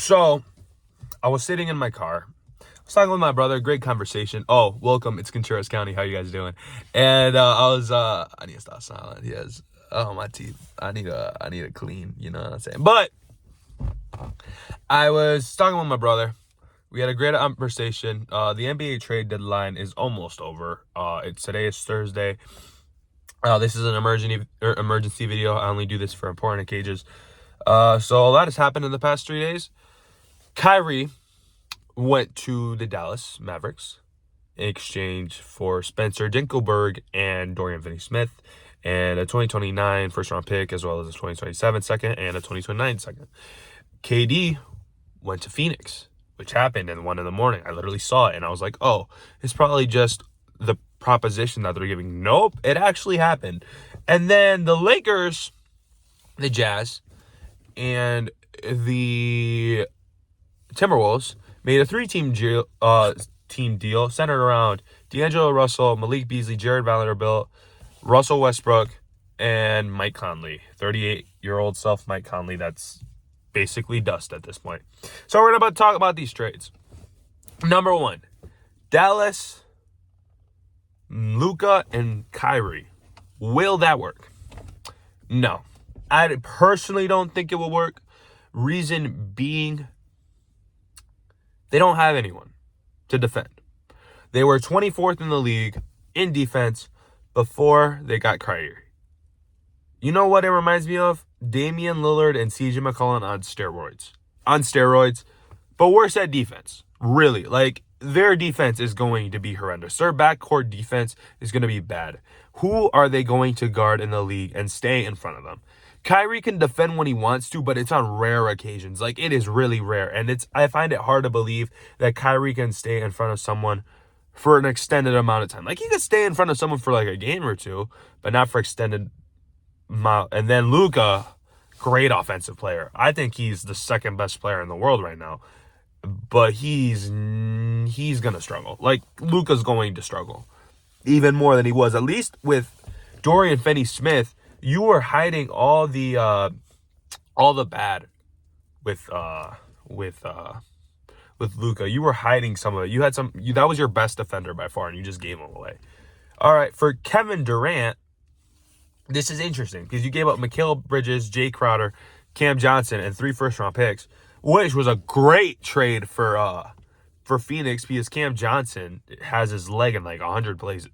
So I was sitting in my car. I was talking with my brother. Great conversation. Oh, welcome. It's Contreras County. How you guys doing? And I need to stop silent. He has, oh, my teeth. I need a clean. You know what I'm saying? But I was talking with my brother. We had a great conversation. The NBA trade deadline is almost over. Today is Thursday. This is an emergency video. I only do this for important occasions. So a lot has happened in the past 3 days. Kyrie went to the Dallas Mavericks in exchange for Spencer Dinkelberg and Dorian Finney-Smith and a 2029 first-round pick, as well as a 2027 second and a 2029 second. KD went to Phoenix, which happened in 1 a.m. I literally saw it, and I was like, oh, it's probably just the proposition that they're giving. Nope, it actually happened. And then the Lakers, the Jazz, and the Timberwolves made a 3-team deal centered around D'Angelo Russell, Malik Beasley, Jared Vanderbilt, Russell Westbrook, and Mike Conley. 38-year-old Mike Conley. That's basically dust at this point. So we're about to talk about these trades. Number 1, Dallas, Luka, and Kyrie. Will that work? No. I personally don't think it will work. Reason being, they don't have anyone to defend. They were 24th in the league in defense before they got Kyrie. You know what it reminds me of? Damian Lillard and CJ McCollum on steroids. But worse at defense. Really. Like, their defense is going to be horrendous. Their backcourt defense is going to be bad. Who are they going to guard in the league and stay in front of them? Kyrie can defend when he wants to, but it's on rare occasions. Like, it is really rare. And I find it hard to believe that Kyrie can stay in front of someone for an extended amount of time. Like, he could stay in front of someone for like a game or two, but not for extended amount. And then Luka, great offensive player. I think he's the second best player in the world right now. But he's going to struggle. Like, Luka's going to struggle even more than he was. At least with Dorian Finney-Smith, you were hiding all the bad with Luka. You were hiding some of it. That was your best defender by far, and you just gave him away. All right, for Kevin Durant, this is interesting because you gave up Mikal Bridges, Jay Crowder, Cam Johnson, and 3 first-round picks, which was a great trade for Phoenix because Cam Johnson has his leg in like 100 places.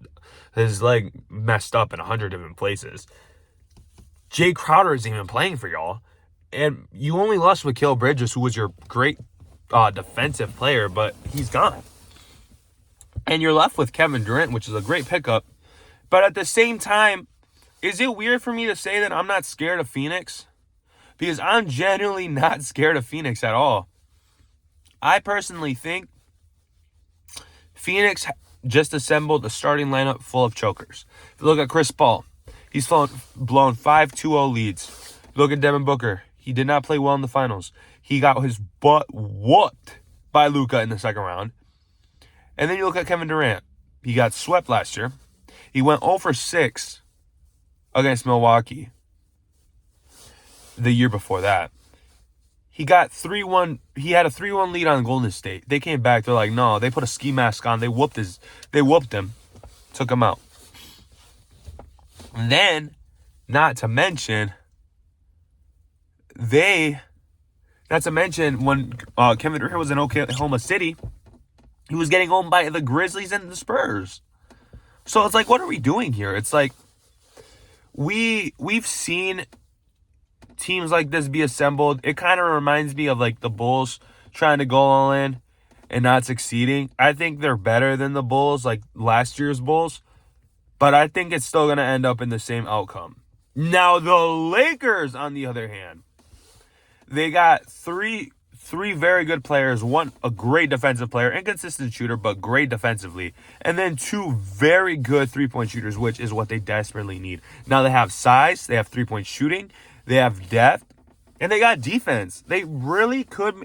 His leg messed up in 100 different places. Jay Crowder isn't even playing for y'all. And you only lost Mikal Bridges, who was your great defensive player, but he's gone. And you're left with Kevin Durant, which is a great pickup. But at the same time, is it weird for me to say that I'm not scared of Phoenix? Because I'm genuinely not scared of Phoenix at all. I personally think Phoenix just assembled a starting lineup full of chokers. If you look at Chris Paul, he's blown 5-2-0 leads. Look at Devin Booker. He did not play well in the finals. He got his butt whooped by Luka in the second round. And then you look at Kevin Durant. He got swept last year. He went 0 for 6 against Milwaukee the year before that. He got 3-1. He had a 3-1 lead on Golden State. They came back. They're like, no. They put a ski mask on. They whooped him. Took him out. And then, not to mention when Kevin Durant was in Oklahoma City, he was getting owned by the Grizzlies and the Spurs. So it's like, what are we doing here? It's like we've seen teams like this be assembled. It kind of reminds me of like the Bulls trying to go all in and not succeeding. I think they're better than the Bulls, like last year's Bulls. But I think it's still going to end up in the same outcome. Now, the Lakers, on the other hand, they got three very good players. One, a great defensive player, inconsistent shooter, but great defensively. And then 2 very good three-point shooters, which is what they desperately need. Now, they have size. They have three-point shooting. They have depth. And they got defense. They really could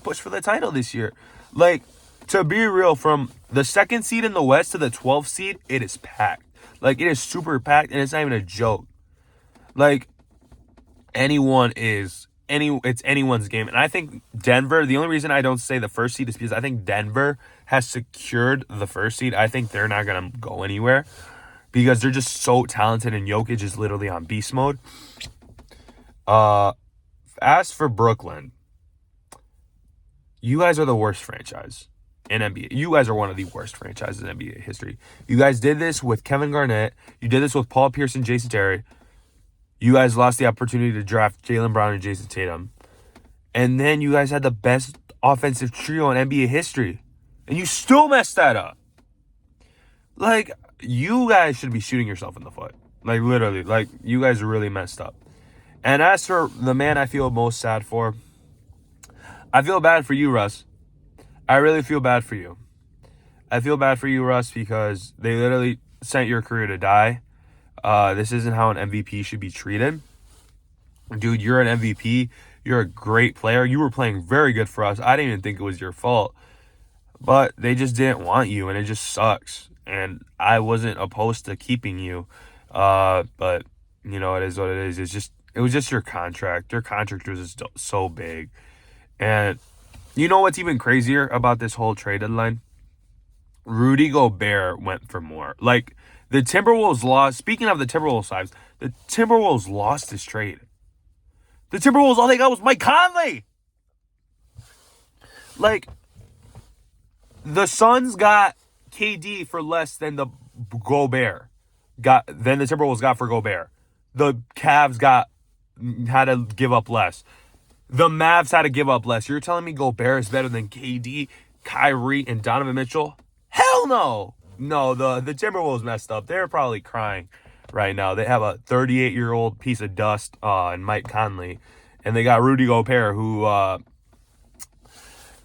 push for the title this year. Like, to be real, from the 2nd seed in the West to the 12th seed, it is packed. Like, it is super packed, and it's not even a joke. Like, anyone is it's anyone's game. And I think Denver, the only reason I don't say the first seed is because I think Denver has secured the first seed. I think they're not going to go anywhere because they're just so talented, and Jokic is literally on beast mode. As for Brooklyn, you guys are the worst franchise in NBA. You guys are one of the worst franchises in NBA history. You guys did this with Kevin Garnett. You did this with Paul Pierce and Jason Terry. You guys lost the opportunity to draft Jaylen Brown and Jason Tatum. And then you guys had the best offensive trio in NBA history. And you still messed that up. Like, you guys should be shooting yourself in the foot. Like, literally. Like, you guys are really messed up. And as for the man I feel most sad for, I feel bad for you, Russ. I really feel bad for you. I feel bad for you, Russ, because they literally sent your career to die. This isn't how an MVP should be treated. Dude, you're an MVP. You're a great player. You were playing very good for us. I didn't even think it was your fault. But they just didn't want you, and it just sucks. And I wasn't opposed to keeping you. But, you know, it is what it is. It was just your contract. Your contract was just so big. And you know what's even crazier about this whole trade deadline? Rudy Gobert went for more. Like, the Timberwolves lost. Speaking of the Timberwolves side, the Timberwolves lost this trade. The Timberwolves, all they got was Mike Conley. Like, the Suns got KD for less than the Timberwolves got for Gobert. The Cavs had to give up less. The Mavs had to give up less. You're telling me Gobert is better than KD, Kyrie, and Donovan Mitchell? Hell no. No, the Timberwolves messed up. They're probably crying right now. They have a 38-year-old piece of dust in Mike Conley. And they got Rudy Gobert, who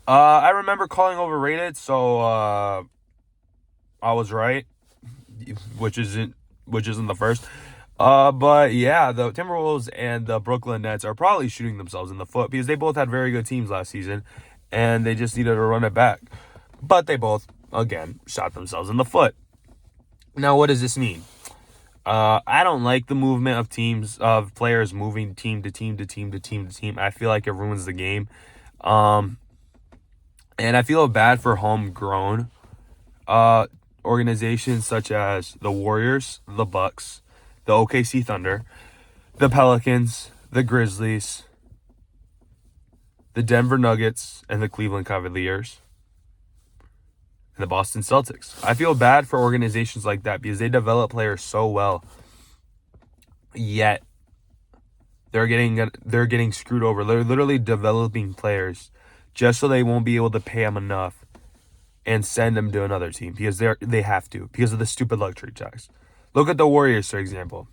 I remember calling overrated, so I was right, which isn't the first. But yeah, the Timberwolves and the Brooklyn Nets are probably shooting themselves in the foot because they both had very good teams last season, and they just needed to run it back. But they both, again, shot themselves in the foot. Now, what does this mean? I don't like the movement of players moving team to team to team to team to team. I feel like it ruins the game. And I feel bad for homegrown organizations such as the Warriors, the Bucks, the OKC Thunder, the Pelicans, the Grizzlies, the Denver Nuggets, and the Cleveland Cavaliers, and the Boston Celtics. I feel bad for organizations like that because they develop players so well, yet they're getting screwed over. They're literally developing players just so they won't be able to pay them enough and send them to another team because they have to because of the stupid luxury tax. Look at the Warriors, for example.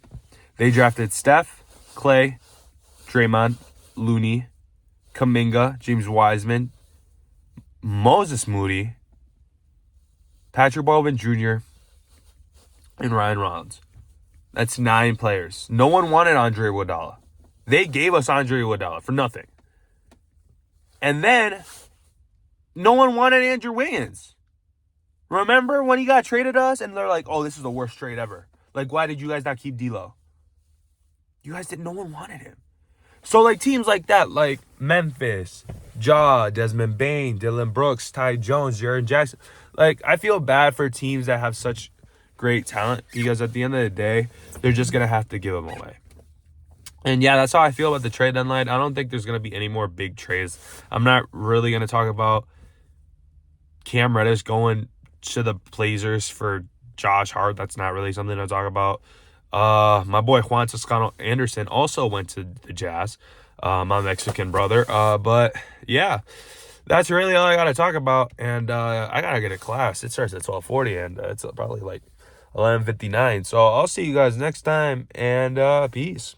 They drafted Steph, Clay, Draymond, Looney, Kuminga, James Wiseman, Moses Moody, Patrick Baldwin Jr., and Ryan Rollins. That's 9 players. No one wanted Andre Iguodala. They gave us Andre Iguodala for nothing. And then, no one wanted Andrew Wiggins. Remember when he got traded to us and they're like, oh, this is the worst trade ever. Like, why did you guys not keep D'Lo? You guys didn't. No one wanted him. So, like, teams like that, like Memphis, Ja, Desmond Bane, Dylan Brooks, Ty Jones, Jaren Jackson. Like, I feel bad for teams that have such great talent because at the end of the day, they're just going to have to give them away. And, yeah, that's how I feel about the trade deadline. I don't think there's going to be any more big trades. I'm not really going to talk about Cam Reddish going to the Blazers for Josh Hart. That's not really something to talk about. My boy Juan Toscano Anderson also went to the Jazz, my Mexican brother. But yeah, that's really all I got to talk about. And I got to get a class. It starts at 12:40 and it's probably like 11:59. So I'll see you guys next time and peace.